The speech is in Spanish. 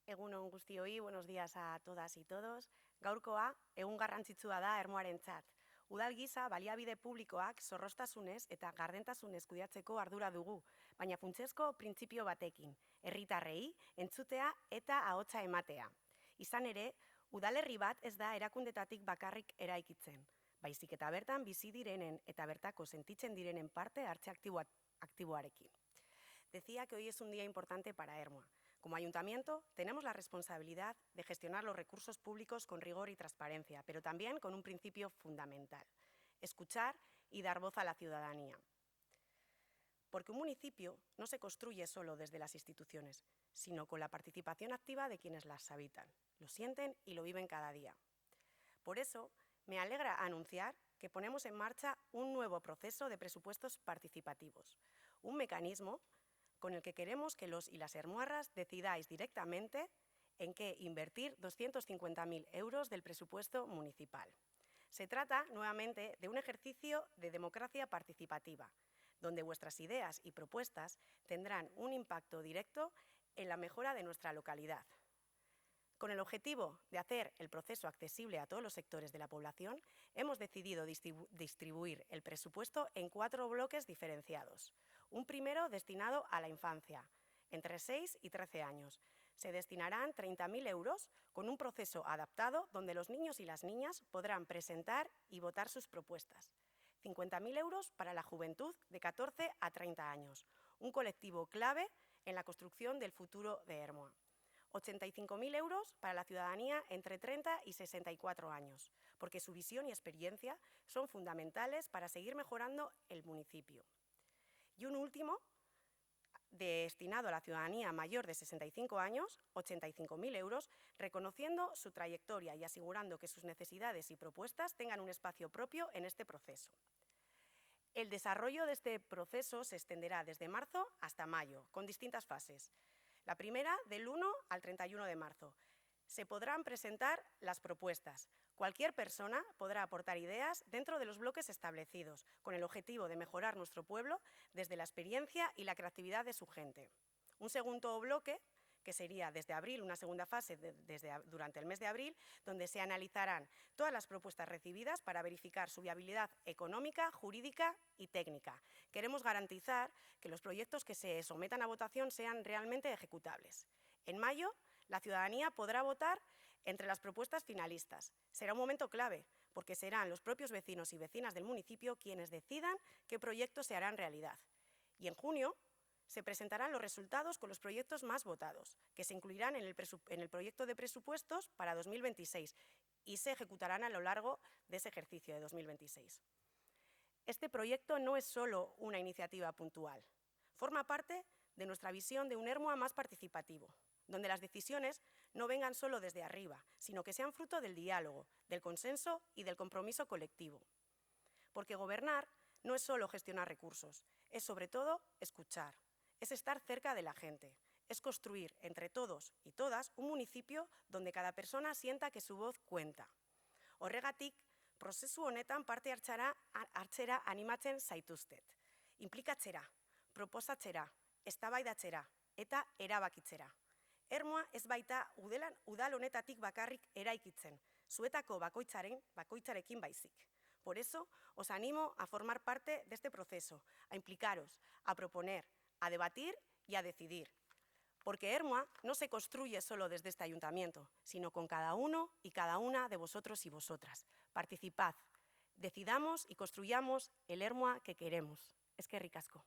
Egun on guztioi, buenos días a todas y todos. Gaurkoa, egun garrantzitsua da Ermuarentzat. Udal gisa, baliabide publikoak zorroztasunez eta gardentasunez kudeatzeko ardura dugu, baina funtsezko printzipio batekin, herritarrei entzutea eta ahotsa ematea. Izan ere, udalerri bat ez da erakundetatik bakarrik eraikitzen, baizik eta bertan bizi direnen eta bertako sentitzen direnen parte hartze aktiboarekin. Decía que hoy es un día importante para Ermua. Como ayuntamiento, tenemos la responsabilidad de gestionar los recursos públicos con rigor y transparencia, pero también con un principio fundamental: escuchar y dar voz a la ciudadanía. Porque un municipio no se construye solo desde las instituciones, sino con la participación activa de quienes las habitan, lo sienten y lo viven cada día. Por eso, me alegra anunciar que ponemos en marcha un nuevo proceso de presupuestos participativos, un mecanismo con el que queremos que los y las ermuarras decidáis directamente en qué invertir 250.000 euros del presupuesto municipal. Se trata, nuevamente, de un ejercicio de democracia participativa, donde vuestras ideas y propuestas tendrán un impacto directo en la mejora de nuestra localidad. Con el objetivo de hacer el proceso accesible a todos los sectores de la población, hemos decidido distribuir el presupuesto en 4 bloques diferenciados. Un primero destinado a la infancia, entre 6 y 13 años. Se destinarán 30.000 euros con un proceso adaptado donde los niños y las niñas podrán presentar y votar sus propuestas. 50.000 euros para la juventud de 14 a 30 años, un colectivo clave en la construcción del futuro de Ermua. 85.000 euros para la ciudadanía entre 30 y 64 años, porque su visión y experiencia son fundamentales para seguir mejorando el municipio. Y un último, destinado a la ciudadanía mayor de 65 años, 85.000 euros, reconociendo su trayectoria y asegurando que sus necesidades y propuestas tengan un espacio propio en este proceso. El desarrollo de este proceso se extenderá desde marzo hasta mayo, con distintas fases. La primera, del 1 al 31 de marzo. Se podrán presentar las propuestas. Cualquier persona podrá aportar ideas dentro de los bloques establecidos, con el objetivo de mejorar nuestro pueblo desde la experiencia y la creatividad de su gente. Un segundo bloque, que sería desde abril, una segunda fase durante el mes de abril, donde se analizarán todas las propuestas recibidas para verificar su viabilidad económica, jurídica y técnica. Queremos garantizar que los proyectos que se sometan a votación sean realmente ejecutables. En mayo, la ciudadanía podrá votar entre las propuestas finalistas. Será un momento clave, porque serán los propios vecinos y vecinas del municipio quienes decidan qué proyectos se harán realidad. Y en junio se presentarán los resultados con los proyectos más votados, que se incluirán en el proyecto de presupuestos para 2026 y se ejecutarán a lo largo de ese ejercicio de 2026. Este proyecto no es solo una iniciativa puntual, forma parte de nuestra visión de un Ermua más participativo, donde las decisiones no vengan solo desde arriba, sino que sean fruto del diálogo, del consenso y del compromiso colectivo. Porque gobernar no es solo gestionar recursos, es sobre todo escuchar, es estar cerca de la gente, es construir entre todos y todas un municipio donde cada persona sienta que su voz cuenta. Horregatik, prozesu honetan parte hartzera animatzen zaituztet. Inplikatzera, proposatzera, eztabaidatzera eta erabakitzera. Ermua ez baita udal honetatik bakarrik eraikitzen, zuetako bakoitzarekin baizik. Por eso, os animo a formar parte de este proceso, a implicaros, a proponer, a debatir y a decidir. Porque Ermua no se construye solo desde este ayuntamiento, sino con cada uno y cada una de vosotros y vosotras. Participad, decidamos y construyamos el Ermua que queremos. Eskerrik asko.